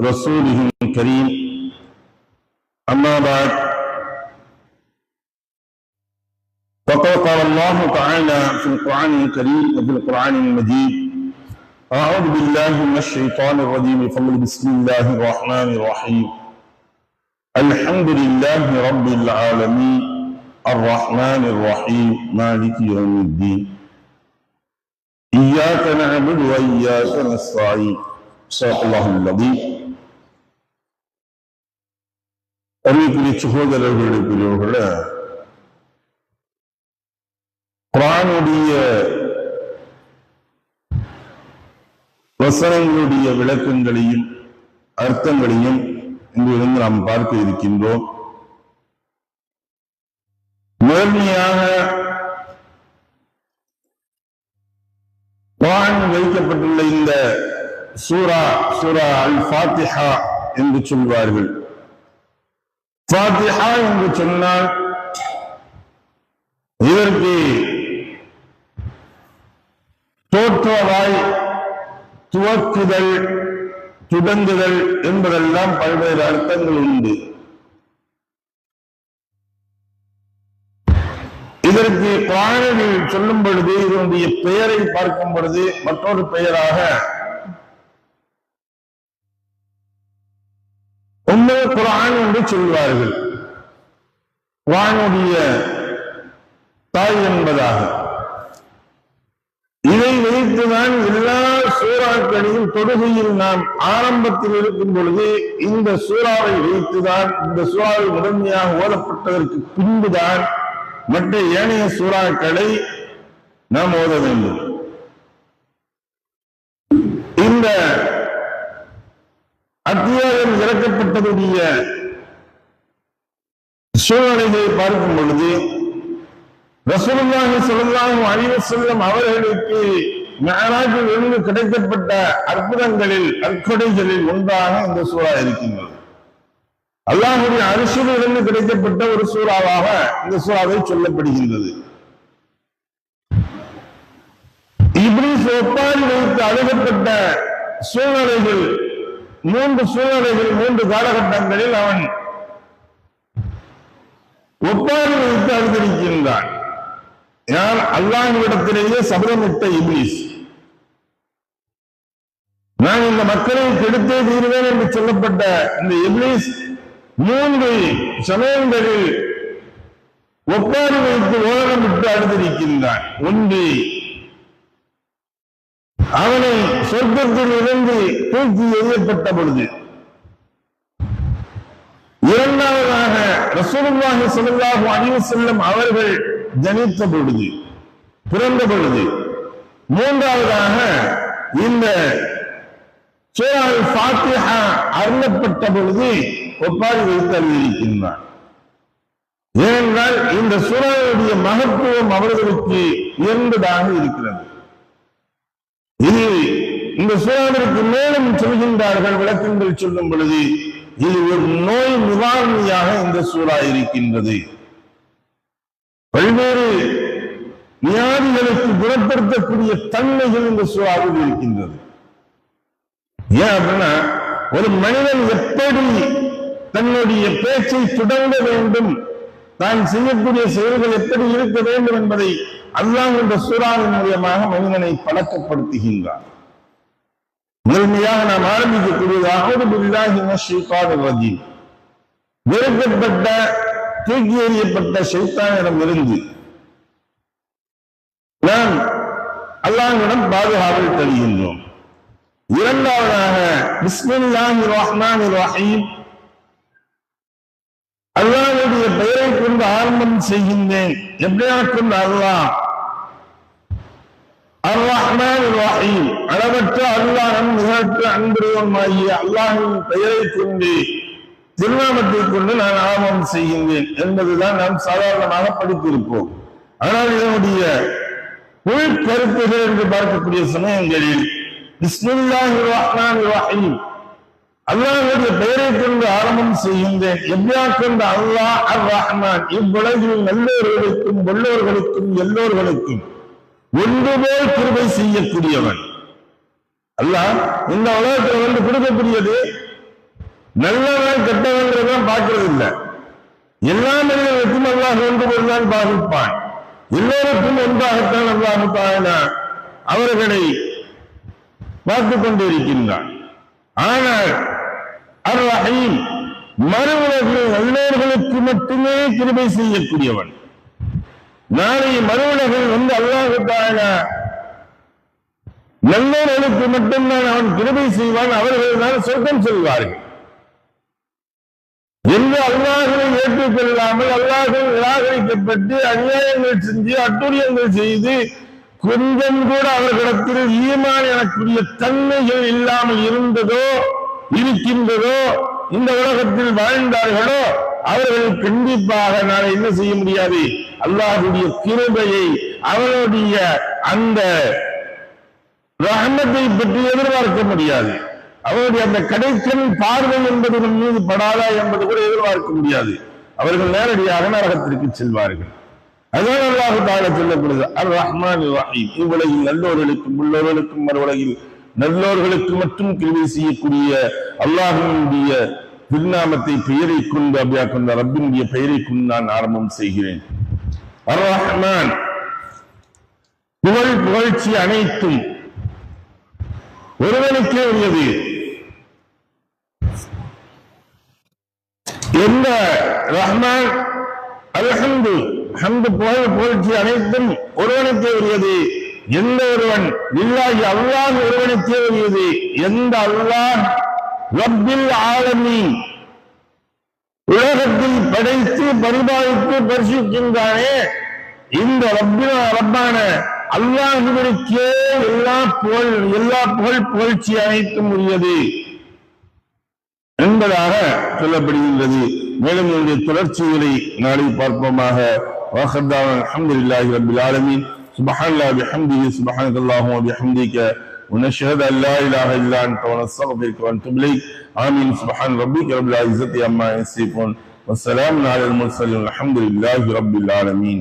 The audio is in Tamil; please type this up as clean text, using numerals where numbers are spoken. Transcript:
رسوله الكريم أما بعد فقد قال الله تعالى في القرآن الكريم وفي القرآن المجيد أعوذ بالله من الشيطان الرجيم بسم الله الرحمن الرحيم الحمد لله رب العالمين الرحمن الرحيم مالك يوم الدين إياك نعبد وإياك نستعين صدق الله العظيم. அருமைக்குரிய சகோதரர்களுடைய குர்ஆனுடைய வசனங்களுடைய விளக்கங்களையும் அர்த்தங்களையும் இங்கிருந்து நாம் பார்க்க இருக்கின்றோம். முதன்மையாக குர்ஆன் வைக்கப்பட்டுள்ள இந்த சூரா அல் ஃபாத்திஹா என்று சொல்வார்கள். ஃபாத்திஹா என்று சொன்னால் இதற்கு தோற்றவாய், துவக்குதல், தொடங்குதல் என்பதெல்லாம் பல்வேறு அர்த்தங்கள் உண்டு. இதற்கு குர்ஆனில் சொல்லும் பொழுது இதனுடைய பெயரை பார்க்கும் பொழுது மற்றொரு பெயராக உம்முல் குர்ஆன் என்று சொல்வார்கள். குர்ஆனுடைய தாய் என்பதாக இதை வைத்துதான் எல்லா சூறாக்களையும் தொழுகையில் நாம் ஆரம்பத்தில் இருக்கும் பொழுது இந்த சூறாவை வைத்துதான், இந்த சூறாவை முதன்மையாக ஓதப்பட்டதற்கு பின்புதான் மற்ற ஏனைய சூறாக்களை நாம் ஓத வேண்டும். இந்த அத்தியாயம் இறக்கப்பட்டதுடைய சூழ்நிலைகளை பார்க்கும் பொழுது ரசூலுல்லாஹி ஸல்லல்லாஹு அலைஹி வஸல்லம் அவர்களுக்கு மிஅராஜில் இருந்து கிடைக்கப்பட்ட அற்புதங்களில், அற்கொடைகளில் ஒன்றாக இந்த சூறா இருக்கின்றது. அல்லாஹ்வுடைய அரிசியில் இருந்து கிடைக்கப்பட்ட ஒரு சூறாவாக இந்த சூறாவை சொல்லப்படுகின்றது. இப்லீஸ் ஒப்பாரி வைத்து அழுகப்பட்ட சூழ்நிலைகள், மூன்று காலகட்டங்களில் அவன் ஒப்பாரி வைத்து அழுதிருக்கின்றான். யார்? அல்லாஹ்விடத்திலேயே சபதமிட்ட இப்லீஸ். நான் இந்த மக்களை கெடுத்தே தீருவேன் என்று சொல்லப்பட்ட இந்த இப்லீஸ் 3 சமயங்களில் ஒப்பாரி வைத்து ஓலமிட்டு அழுதிருக்கின்றான். ஒன்று, அவனை சொர்க்கத்தில் இருந்து தூக்கி எறியப்பட்ட பொழுது. இரண்டாவதாக ரசூலுல்லாஹி ஸல்லல்லாஹு அலைஹி வஸல்லம் அவர்கள் ஜனித்த பொழுது, பிறந்த பொழுது. மூன்றாவதாக இந்த சூரா அல் ஃபாத்திஹா அருளப்பட்ட பொழுது ஒப்பாரி வைத்து அழுதிருக்கின்றான். ஏனென்றால் இந்த சூராவுடைய மகத்துவம் அவர்களுக்கு உயர்ந்ததாக இருக்கிறது. இது இந்த சூறாவிற்கு மேலும் சொல்கின்றார்கள், விளக்கங்கள் சொல்லும் பொழுது இது ஒரு நோய் நிவாரணியாக இந்த சூறா இருக்கின்றது. பல்வேறு வியாதிகளுக்கு குணப்படுத்தக்கூடிய தன்மைகள் இந்த சூறாவில் இருக்கின்றது. ஏன் அப்படின்னா, ஒரு மனிதன் எப்படி தன்னுடைய பேச்சை தொடங்க வேண்டும், தான் செய்யக்கூடிய செயல்கள் எப்படி இருக்க வேண்டும் என்பதை அல்லாஹ் இந்த சூறாவின் மூலமாக மனிதனை பழக்கப்படுத்துகின்றார். முதன்மையாக நாம் ஆரம்பிக்கக்கூடியது அஊது பில்லாஹி மினஷ் ஷைத்தானிர் ரஜீம். வெறுக்கப்பட்ட, தூக்கி எறியப்பட்ட ஷைத்தானிடம் இருந்து நாம் அல்லாஹ்விடம் பாதுகாவல் தருகின்றோம். இரண்டாவதாக பிஸ்மில்லாஹிர் ரஹ்மானிர் ரஹீம், அல்லாஹ்வுடைய பெயரை கொண்டு ஆரம்பம் செய்கின்றேன். எப்படியா கொண்டு? அல்லாஹ் அர் ரஹ்மான் ரஹீம், அளவற்ற அல்லாஹ் நிகழ்ற்ற அன்புடையவனாகிய அல்லாஹ்வின் பெயரை கொண்டு, திருநாமத்தை கொண்டு நான் ஆரம்பம் செய்கின்றேன் என்பதுதான் நாம் சாதாரணமாக படித்திருப்போம். ஆனால் இதனுடைய உள் கருத்துகள் என்று பார்க்கக்கூடிய சமயங்களில் பிஸ்மில்லாஹிர் ரஹ்மானிர் ரஹீம், அல்லாஹ்வுடைய பெயரை கொண்டு ஆரம்பம் செய்கின்றேன். எப்படியா கொண்டு? அல்லாஹ் அர் ரஹ்மான், இவ்வுலகில் நல்லோர்களுக்கும் வல்லோர்களுக்கும் எல்லோர்களுக்கும் ஒன்று போல் கிருபை செய்யக்கூடியவன். அல்லாஹ் இந்த உலகத்தில் வந்து கொடுக்கக்கூடியது நல்லவன் கெட்டவன்றதான் பார்க்கறது இல்லை. எல்லா மனிதர்களுக்கும் அல்லாஹ் ஒன்று போதுதான் பாதிப்பான். எல்லோருக்கும் ஒன்றாகத்தான் அல்லாஹ் தஆலா அவர்களை பார்த்துக் கொண்டிருக்கின்றான். ஆனால் அர் ரஹீம் மறு உலகில் நல்லவர்களுக்கு மட்டுமே கிருபை செய்யக்கூடியவன். நாளை மறு உலகில் அல்லாஹ் தஆலா நல்லவர்களுக்கு மட்டும்தான் அவன் கிருபை செய்வான், அவர்கள் தான் சொர்க்கம் செல்வார்கள் என்று அல்லாஹ்வை ஏற்றுக்கொள்ளாமல் அல்லாஹ்வால் நிராகரிக்கப்பட்டு அநியாயங்கள் செஞ்சு அட்டுழியங்கள் செய்து கொஞ்சம் கூட அவர்களிடத்தில் ஈமான் எனக்குரிய தன்மைகள் இல்லாமல் இருக்கின்றதோ இந்த உலகத்தில் வாழ்ந்தார்களோ அவர்கள் கண்டிப்பாக நான் என்ன செய்ய முடியாது, அல்லாஹ்வுடைய கிருபையை அவனுடைய அந்த ரஹ்மத்தை பற்றி எதிர்பார்க்க முடியாது. அவருடைய அந்த கடைக்கண் பார்வை என்பது மீது படாதா என்பது கூட எதிர்பார்க்க முடியாது. அவர்கள் நேரடியாக நரகத்திற்கு செல்வார்கள். அதுதான் அல்லாஹ் தஆலா சொல்லப்படுது அர் ரஹ்மான் ரஹீம். இவ்வுலகில் நல்லோர்களுக்கும் உள்ளவர்களுக்கும் மறுவுலகில் நல்லோர்களுக்கு மட்டும் கிருபை செய்யக்கூடிய அல்லாஹ்வினுடைய திருநாமத்தை பெயரை கொண்டு அப்படியா கொண்ட ரப்பினுடைய பெயரை கொண்டு நான் ஆரம்பம் செய்கிறேன். அர் ரஹ்மான் புகழ்ச்சி அனைத்தும் ஒருவனுக்கே உரியது. எந்த ரஹ்மான் அல்ஹம்து ஹம்து புகழ்ச்சி அனைத்தும் ஒருவனுக்கே உரியது. எந்த ஒருவன் லில்லாஹி அல்லாஹ் ஒருவனுக்கே உரியது. எந்த அல்லாஹ் ரப்பில் ஆலமீன் உலகத்தில் படைத்து பரிபாலித்து பரிசுக்கின்றானே இந்த ரப்பான அல்லாஹ்விற்கே எல்லா புகழ்ச்சி அனைத்தும் உரியது என்பதாக சொல்லப்படுகின்றது. மேலும் என்னுடைய தொடர்ச்சிகளை நாளை பார்ப்போமாக. அல்ஹம்துலில்லாஹி ரப்பில் ஆலமீன். சுப்ஹானல்லாஹி வபிஹம்திஹி சுப்ஹானக்கல்லாஹும்ம வபிஹம்திக ونشهد ان لا اله الا انت ونستغفرك ونتوب اليك. آمين. سبحان ربك رب العزة عما يصفون والسلام على المرسلين والحمد لله رب العالمين.